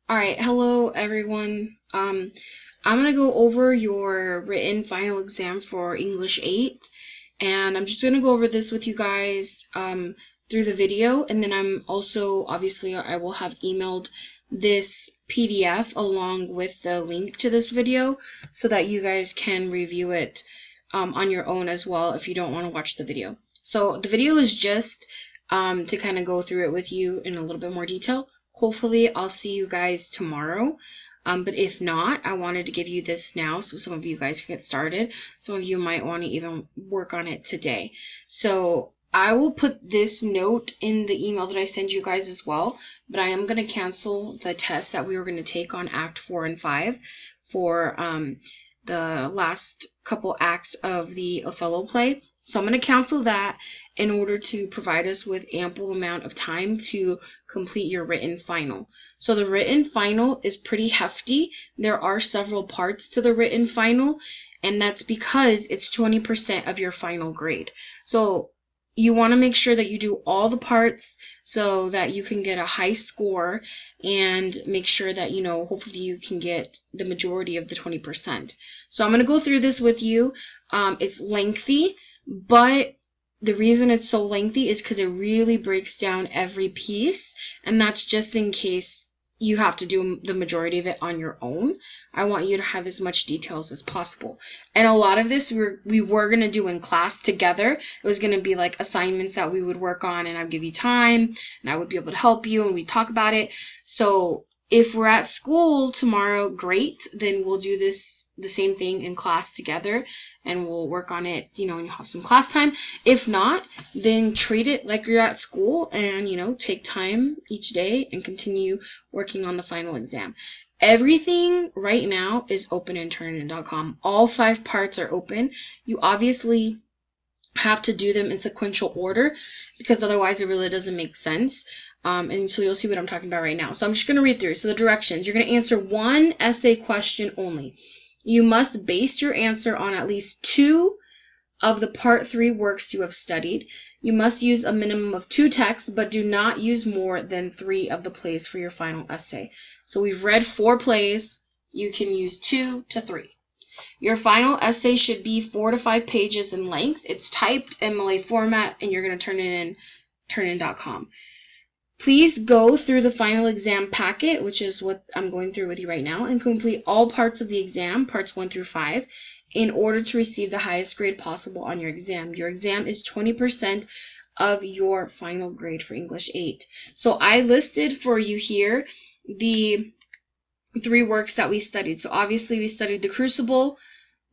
Alright, hello everyone. I'm gonna go over your written final exam for English 8, and I'm just gonna go over this with you guys through the video, and then I'm also, obviously, I will have emailed this PDF along with the link to this video so that you guys can review it on your own as well if you don't want to watch the video. So the video is just to kind of go through it with you in a little bit more detail. Hopefully I'll see you guys tomorrow, but if not, I wanted to give you this now so some of you guys can get started. Some of you might want to even work on it today. So I will put this note in the email that I send you guys as well, but I am going to cancel the test that we were going to take on Act 4 and 5 for the last couple acts of the Othello play. So I'm going to cancel that in order to provide us with ample amount of time to complete your written final. So the written final is pretty hefty. There are several parts to the written final, and that's because it's 20% of your final grade. So you want to make sure that you do all the parts so that you can get a high score and make sure that, hopefully you can get the majority of the 20%. So I'm going to go through this with you. It's lengthy, but the reason it's so lengthy is because it really breaks down every piece, and that's just in case you have to do the majority of it on your own. I want you to have as much details as possible. And a lot of this we were going to do in class together. It was going to be like assignments that we would work on, and I'd give you time, and I would be able to help you, and we'd talk about it. So if we're at school tomorrow, great, then we'll do the same thing in class together, and we'll work on it, and you'll have some class time. If not, then treat it like you're at school and, take time each day and continue working on the final exam. Everything right now is open in Turnitin.com. All 5 parts are open. You obviously have to do them in sequential order because otherwise it really doesn't make sense. And so you'll see what I'm talking about right now. So I'm just going to read through. So the directions. You're going to answer one essay question only. You must base your answer on at least 2 of the Part 3 works you have studied. You must use a minimum of 2 texts, but do not use more than 3 of the plays for your final essay. So we've read 4 plays. You can use 2 to 3. Your final essay should be 4 to 5 pages in length. It's typed MLA format, and you're going to turn it in Turnitin.com. Please go through the final exam packet, which is what I'm going through with you right now, and complete all parts of the exam, parts 1 through 5, in order to receive the highest grade possible on your exam. Your exam is 20% of your final grade for English 8. So I listed for you here the 3 works that we studied. So obviously we studied The Crucible.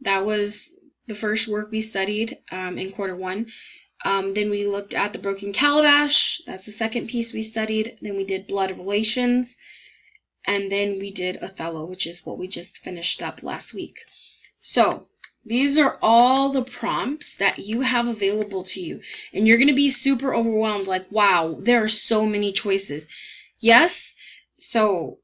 That was the first work we studied in quarter 1. Then we looked at The Broken Calabash. That's the second piece we studied. Then we did Blood Relations. And then we did Othello, which is what we just finished up last week. So these are all the prompts that you have available to you. And you're going to be super overwhelmed, like, wow, there are so many choices. Yes, so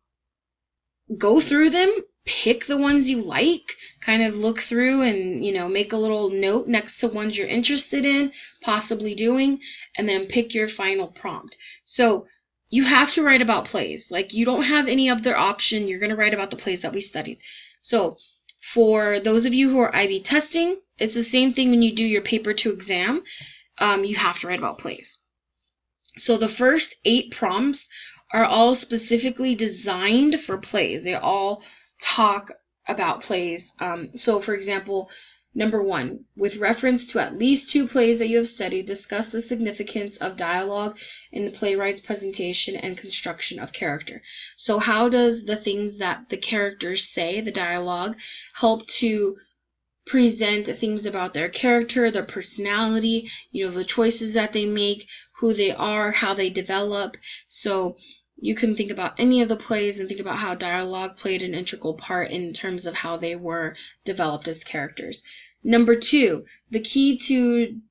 go through them, pick the ones you like, kind of look through and, make a little note next to ones you're interested in, possibly doing, and then pick your final prompt. So you have to write about plays. Like, you don't have any other option. You're going to write about the plays that we studied. So for those of you who are IB testing, it's the same thing when you do your paper 2 exam. You have to write about plays. So the first 8 prompts are all specifically designed for plays. They all talk about plays. So for example, number 1, with reference to at least 2 plays that you have studied, discuss the significance of dialogue in the playwright's presentation and construction of character. So how does the things that the characters say, the dialogue, help to present things about their character, their personality, the choices that they make, who they are, how they develop. So you can think about any of the plays and think about how dialogue played an integral part in terms of how they were developed as characters. Number 2, the key to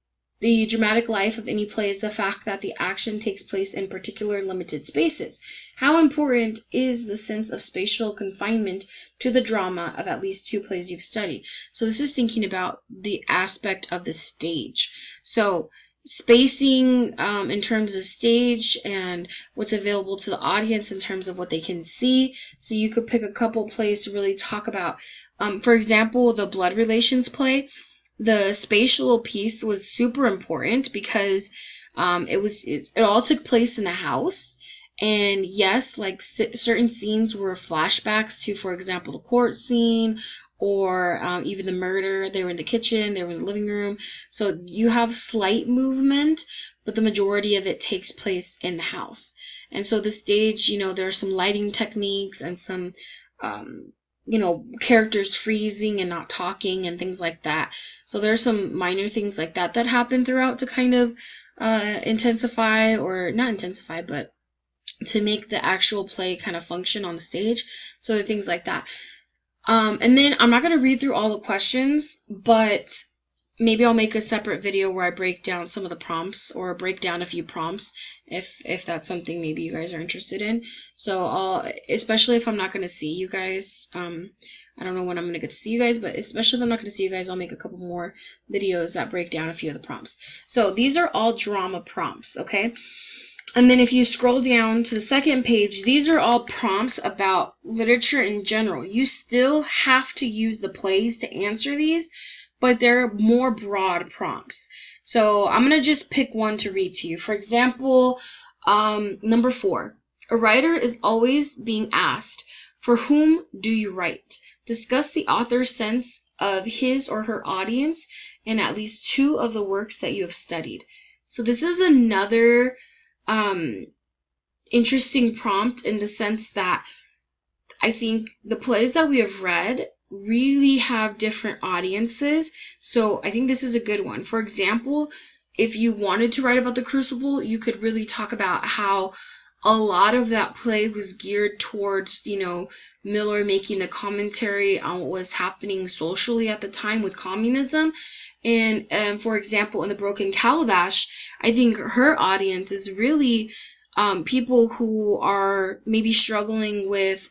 the dramatic life of any play is the fact that the action takes place in particular limited spaces. How important is the sense of spatial confinement to the drama of at least 2 plays you've studied? So this is thinking about the aspect of the stage. So spacing in terms of stage and what's available to the audience in terms of what they can see. So you could pick a couple plays to really talk about. For example, the blood relations play, the spatial piece was super important because it all took place in the house. And yes, like certain scenes were flashbacks to, for example, the court scene, or even the murder. They were in the kitchen, they were in the living room. So you have slight movement, but the majority of it takes place in the house. And so the stage, you know, there are some lighting techniques and some, you know, characters freezing and not talking and things like that. So there are some minor things like that that happen throughout to kind of intensify, or not intensify, but to make the actual play kind of function on the stage. So there are things like that. And then I'm not going to read through all the questions, but maybe I'll make a separate video where I break down some of the prompts, or break down a few prompts if that's something maybe you guys are interested in. So especially if I'm not going to see you guys, I don't know when I'm going to get to see you guys, but especially if I'm not going to see you guys, I'll make a couple more videos that break down a few of the prompts. So these are all drama prompts, okay? And then if you scroll down to the second page, these are all prompts about literature in general. You still have to use the plays to answer these, but they're more broad prompts. So I'm going to just pick one to read to you. For example, number 4. A writer is always being asked, for whom do you write? Discuss the author's sense of his or her audience in at least 2 of the works that you have studied. So this is another interesting prompt, in the sense that I think the plays that we have read really have different audiences. So I think this is a good one. For example, if you wanted to write about The Crucible, you could really talk about how a lot of that play was geared towards, you know, Miller making the commentary on what was happening socially at the time with communism. And for example, in The Broken Calabash, I think her audience is really people who are maybe struggling with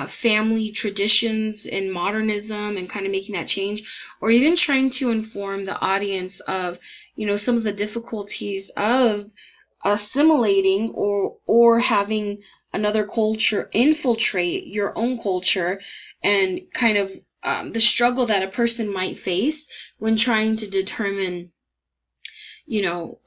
family traditions and modernism and kind of making that change, or even trying to inform the audience of, you know, some of the difficulties of assimilating or having another culture infiltrate your own culture, and kind of the struggle that a person might face when trying to determine, you know,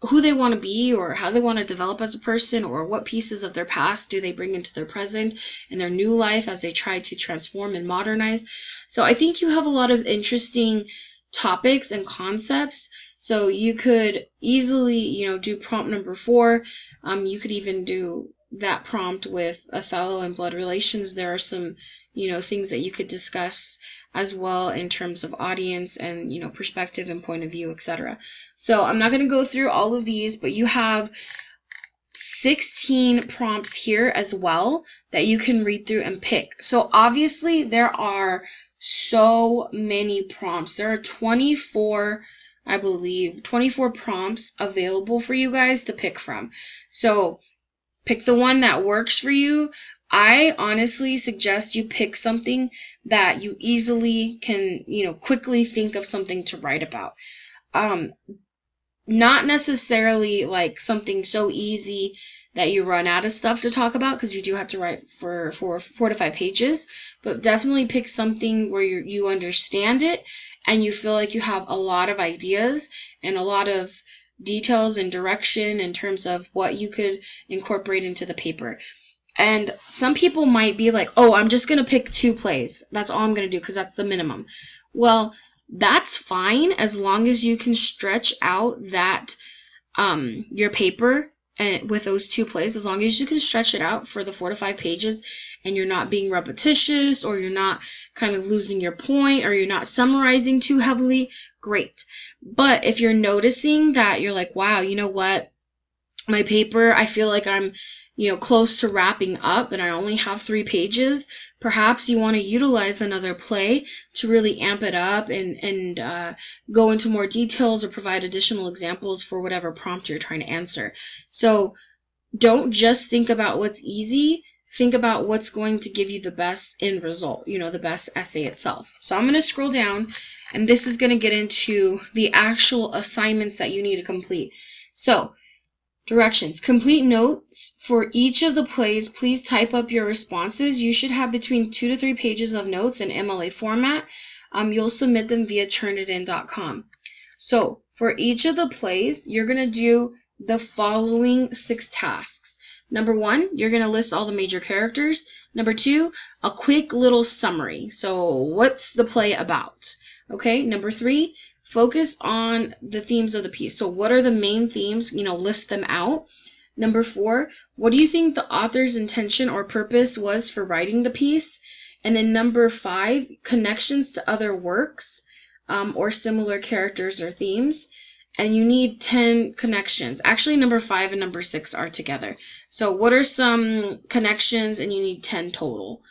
who they want to be, or how they want to develop as a person, or what pieces of their past do they bring into their present and their new life as they try to transform and modernize. So I think you have a lot of interesting topics and concepts. So you could easily, you know, do prompt number 4. You could even do that prompt with Othello and blood relations. There are some, you know, things that you could discuss as well in terms of audience and, you know, perspective and point of view, etc. So I'm not going to go through all of these, but you have 16 prompts here as well that you can read through and pick. So obviously there are so many prompts. There are 24, I believe, 24 prompts available for you guys to pick from. So pick the one that works for you. I honestly suggest you pick something that you easily can, you know, quickly think of something to write about. Not necessarily like something so easy that you run out of stuff to talk about, because you do have to write for 4 to 5 pages, but definitely pick something where you understand it and you feel like you have a lot of ideas and a lot of details and direction in terms of what you could incorporate into the paper. And some people might be like, oh, I'm just going to pick 2 plays. That's all I'm going to do because that's the minimum. Well, that's fine as long as you can stretch out that your paper with those 2 plays. As long as you can stretch it out for the 4 to 5 pages and you're not being repetitious, or you're not kind of losing your point, or you're not summarizing too heavily, great. But if you're noticing that you're like, wow, you know what, my paper, I feel like I'm, you know, close to wrapping up and I only have 3 pages, perhaps you want to utilize another play to really amp it up and go into more details or provide additional examples for whatever prompt you're trying to answer. So don't just think about what's easy, think about what's going to give you the best end result, you know, the best essay itself. So I'm going to scroll down And this is going to get into the actual assignments that you need to complete. So, directions. Complete notes for each of the plays. Please type up your responses. You should have between 2 to 3 pages of notes in MLA format. You'll submit them via Turnitin.com. So, for each of the plays, you're going to do the following 6 tasks. Number 1, you're going to list all the major characters. Number 2, a quick little summary. So, what's the play about? Okay, number 3, focus on the themes of the piece. So, what are the main themes? List them out. Number 4, what do you think the author's intention or purpose was for writing the piece? And then number 5, connections to other works or similar characters or themes. And you need 10 connections. Actually, number 5 and number 6 are together. So what are some connections? And you need 10 total.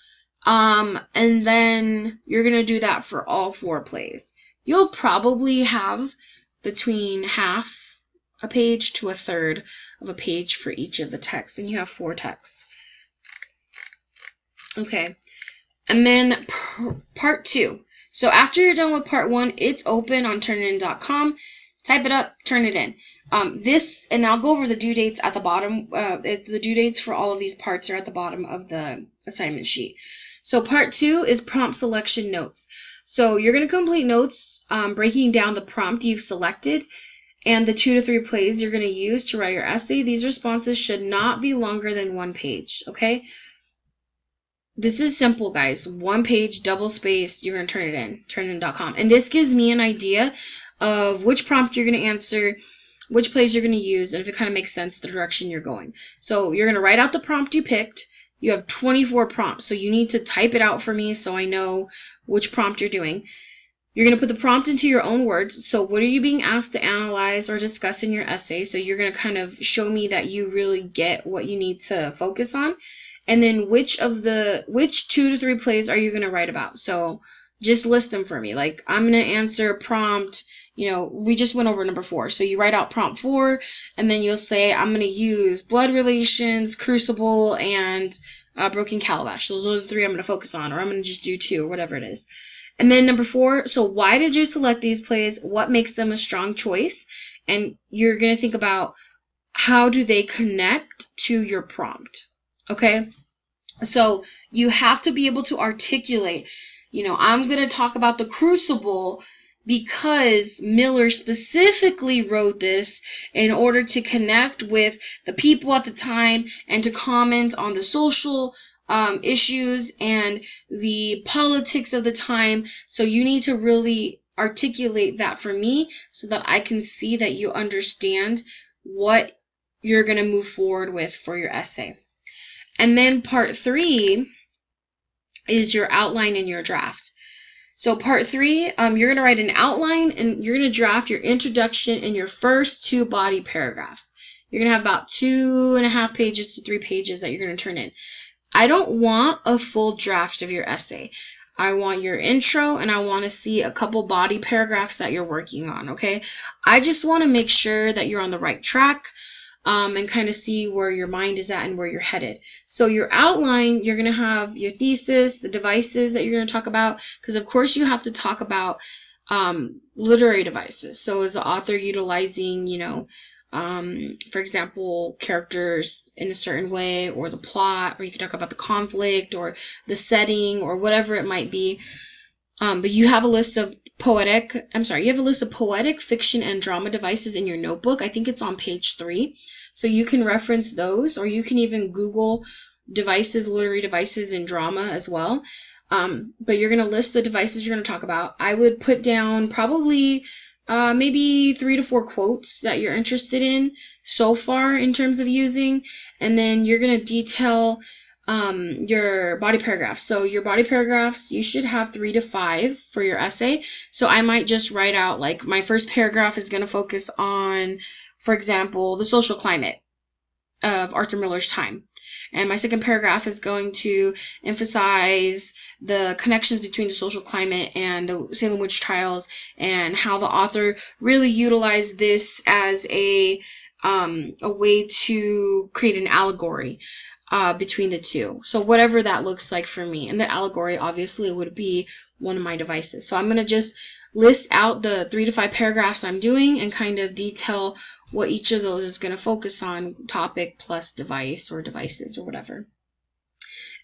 And then you're going to do that for all 4 plays. You'll probably have between half a page to a third of a page for each of the texts. And you have 4 texts. Okay. And then part 2. So after you're done with part 1, it's open on Turnitin.com. Type it up, turn it in. And I'll go over the due dates at the bottom. The due dates for all of these parts are at the bottom of the assignment sheet. So part 2 is prompt selection notes. So you're going to complete notes breaking down the prompt you've selected and the 2 to 3 plays you're going to use to write your essay. These responses should not be longer than 1 page, okay? This is simple, guys. 1 page, double space, you're going to turn it in, Turnitin.com. And this gives me an idea of which prompt you're going to answer, which plays you're going to use, and if it kind of makes sense, the direction you're going. So you're going to write out the prompt you picked. You have 24 prompts, so you need to type it out for me so I know which prompt you're doing. You're going to put the prompt into your own words. So what are you being asked to analyze or discuss in your essay? So you're going to kind of show me that you really get what you need to focus on. And then which 2 to 3 plays are you going to write about? So just list them for me. Like, I'm going to answer prompt, we just went over number 4. So you write out prompt 4, and then you'll say, I'm going to use Blood Relations, Crucible, and Broken Calabash. Those are the 3 I'm going to focus on, or I'm going to just do 2, or whatever it is. And then number 4, so why did you select these plays? What makes them a strong choice? And you're going to think about how do they connect to your prompt. Okay? So you have to be able to articulate, I'm going to talk about the Crucible because Miller specifically wrote this in order to connect with the people at the time and to comment on the social issues and the politics of the time. So you need to really articulate that for me so that I can see that you understand what you're going to move forward with for your essay. And then part 3 is your outline and your draft. So part 3, you're going to write an outline and you're going to draft your introduction and your first 2 body paragraphs. You're going to have about 2.5 pages to 3 pages that you're going to turn in. I don't want a full draft of your essay. I want your intro and I want to see a couple body paragraphs that you're working on, okay? I just want to make sure that you're on the right track. And kind of see where your mind is at and where you're headed. So your outline, you're going to have your thesis, the devices that you're going to talk about, because of course you have to talk about literary devices. So is the author utilizing, for example, characters in a certain way, or the plot, or you can talk about the conflict, or the setting, or whatever it might be. But you have a list of poetic, fiction, and drama devices in your notebook. I think it's on page 3. So you can reference those, or you can even Google devices, literary devices in drama as well. But you're going to list the devices you're going to talk about. I would put down probably maybe 3 to 4 quotes that you're interested in so far in terms of using. And then you're going to detail your body paragraphs. So your body paragraphs, you should have 3 to 5 for your essay. So I might just write out, like, my first paragraph is going to focus on, for example, the social climate of Arthur Miller's time. And my second paragraph is going to emphasize the connections between the social climate and the Salem witch trials and how the author really utilized this as a way to create an allegory between the two. So whatever that looks like for me. And the allegory obviously would be one of my devices. So I'm going to just list out the 3 to 5 paragraphs I'm doing and kind of detail what each of those is going to focus on, topic plus device or devices or whatever.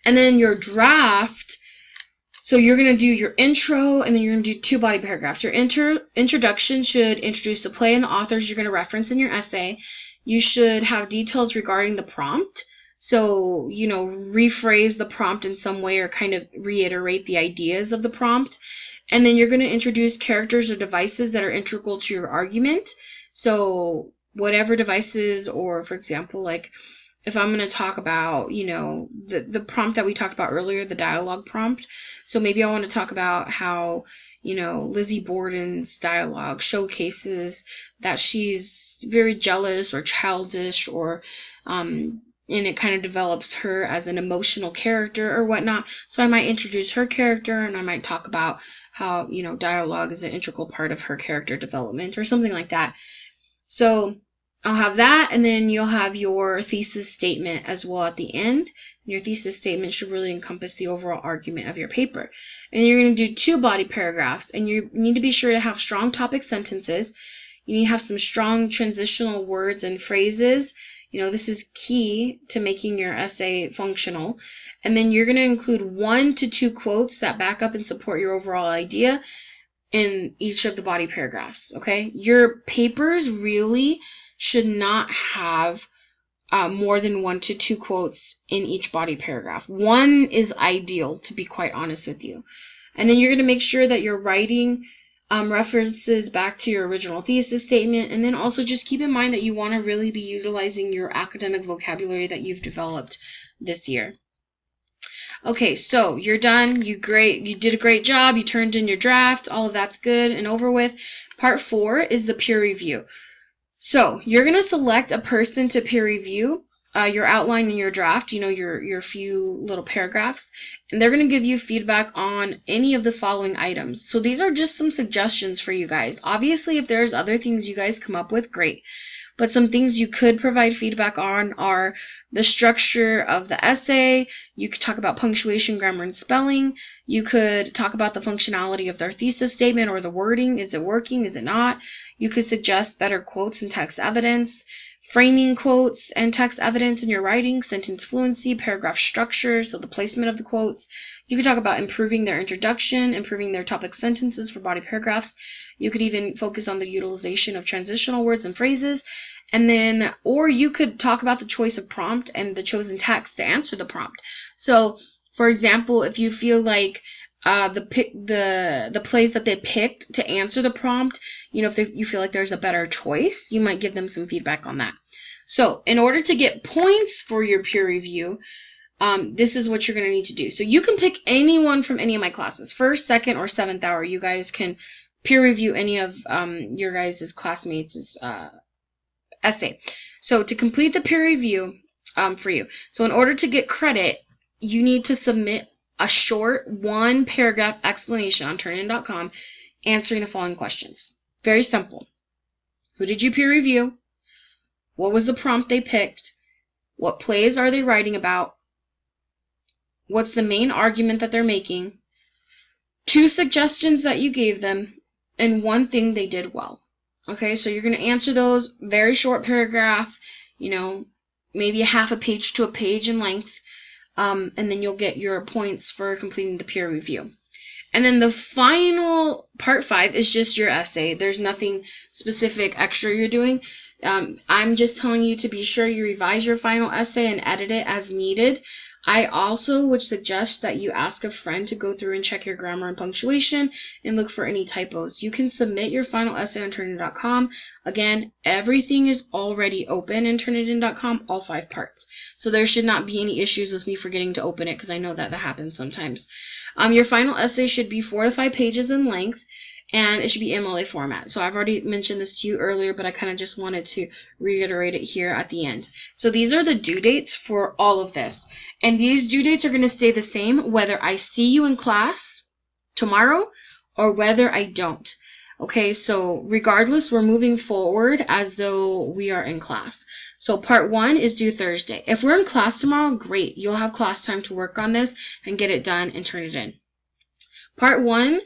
And then your draft, so you're going to do your intro, and then you're going to do 2 body paragraphs. Your introduction should introduce the play and the authors you're going to reference in your essay. You should have details regarding the prompt. So, you know, rephrase the prompt in some way or kind of reiterate the ideas of the prompt. And then you're going to introduce characters or devices that are integral to your argument. So whatever devices, or for example, like if I'm going to talk about, you know, the prompt that we talked about earlier, the dialogue prompt. So maybe I want to talk about how, you know, Lizzie Borden's dialogue showcases that she's very jealous or childish, or, and it kind of develops her as an emotional character or whatnot. So I might introduce her character, and I might talk about how, you know, dialogue is an integral part of her character development or something like that. So I'll have that, and then you'll have your thesis statement as well at the end. Your thesis statement should really encompass the overall argument of your paper. And you're going to do 2 body paragraphs, and you need to be sure to have strong topic sentences. You need to have some strong transitional words and phrases. You know, this is key to making your essay functional. And then you're going to include 1 to 2 quotes that back up and support your overall idea in each of the body paragraphs, okay? Your papers really should not have more than 1 to 2 quotes in each body paragraph. 1 is ideal, to be quite honest with you. And then you're going to make sure that you're writing references back to your original thesis statement, and then also just keep in mind that you want to really be utilizing your academic vocabulary that you've developed this year. Okay, so you're done. You did a great job. You turned in your draft. All of that's good and over with. Part 4 is the peer review. So you're going to select a person to peer review your outline and your draft, you know, your few little paragraphs, and they're going to give you feedback on any of the following items. So these are just some suggestions for you guys. Obviously, if there's other things you guys come up with, great. But some things you could provide feedback on are the structure of the essay. You could talk about punctuation, grammar, and spelling. You could talk about the functionality of their thesis statement or the wording. Is it working? Is it not? You could suggest better quotes and text evidence, framing quotes and text evidence in your writing, sentence fluency, paragraph structure, so the placement of the quotes. You could talk about improving their introduction, improving their topic sentences for body paragraphs. You could even focus on the utilization of transitional words and phrases. And then, or you could talk about the choice of prompt and the chosen text to answer the prompt. So, for example, if you feel like the plays that they picked to answer the prompt, you know, if you feel like there's a better choice, you might give them some feedback on that. So, in order to get points for your peer review, this is what you're going to need to do. So you can pick anyone from any of my classes, first, second, or 7th hour. You guys can peer review any of your guys' classmates' essay. So to complete the peer review for you, so in order to get credit, you need to submit a short 1-paragraph explanation on Turnitin.com answering the following questions. Very simple. Who did you peer review? What was the prompt they picked? What plays are they writing about? What's the main argument that they're making? 2 suggestions that you gave them, and 1 thing they did well. Okay, so you're going to answer those, very short paragraph, you know, maybe a half a page to a page in length, and then you'll get your points for completing the peer review. And then the final part 5 is just your essay. There's nothing specific extra you're doing. I'm just telling you to be sure you revise your final essay and edit it as needed. I also would suggest that you ask a friend to go through and check your grammar and punctuation and look for any typos. You can submit your final essay on Turnitin.com. Again, everything is already open in Turnitin.com, all 5 parts. So there should not be any issues with me forgetting to open it, because I know that happens sometimes. Your final essay should be 4 to 5 pages in length, and it should be MLA format. So I've already mentioned this to you earlier, but I kind of just wanted to reiterate it here at the end. So these are the due dates for all of this. And these due dates are going to stay the same whether I see you in class tomorrow or whether I don't. Okay, so regardless, we're moving forward as though we are in class. So part 1 is due Thursday. If we're in class tomorrow, great. You'll have class time to work on this and get it done and turn it in. Part 1,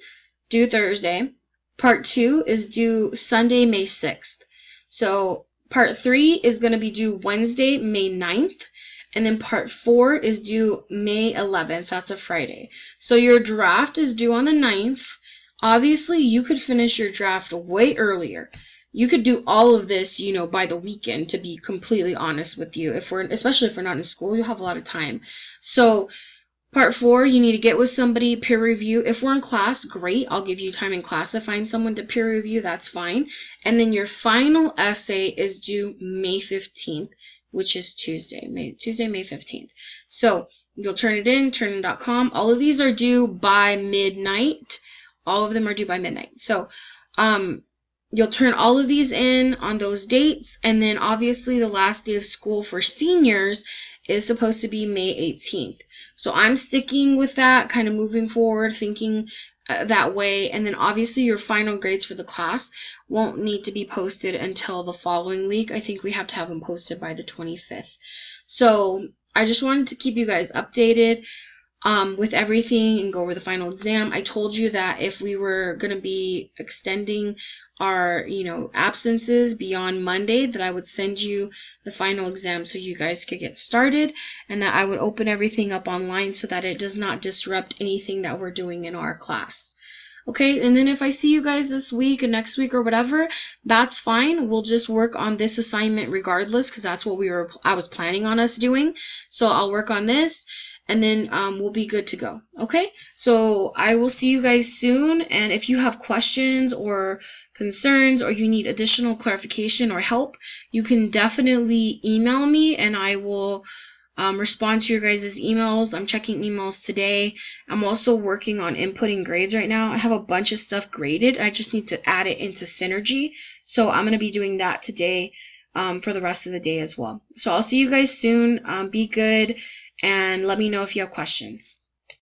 due Thursday. Part 2 is due Sunday, May 6th. So Part 3 is going to be due Wednesday, May 9th. And then Part 4 is due May 11th. That's a Friday. So your draft is due on the 9th. Obviously, you could finish your draft way earlier. You could do all of this, by the weekend, to be completely honest with you. Especially if we're not in school, you'll have a lot of time. So Part 4, you need to get with somebody, peer review. If we're in class, great. I'll give you time in class to find someone to peer review. That's fine. And then your final essay is due May 15th, which is Tuesday, May 15th. So you'll turn it in, turnitin.com. All of these are due by midnight. All of them are due by midnight. So you'll turn all of these in on those dates. And then obviously the last day of school for seniors is supposed to be May 18th. So I'm sticking with that, kind of moving forward, thinking that way. And then obviously your final grades for the class won't need to be posted until the following week. I think we have to have them posted by the 25th. So I just wanted to keep you guys updated with everything and go over the final exam. I told you that if we were going to be extending our, absences beyond Monday, that I would send you the final exam so you guys could get started, and that I would open everything up online so that it does not disrupt anything that we're doing in our class. Okay, and then if I see you guys this week or next week or whatever, that's fine. We'll just work on this assignment regardless, because that's what I was planning on us doing. So I'll work on this, and then we'll be good to go. Okay, so I will see you guys soon, and if you have questions or concerns or you need additional clarification or help, you can definitely email me, and I will respond to your guys' emails. I'm checking emails today. I'm also working on inputting grades right now. I have a bunch of stuff graded. I just need to add it into Synergy, so I'm going to be doing that today for the rest of the day as well. So I'll see you guys soon. Be good, and let me know if you have questions.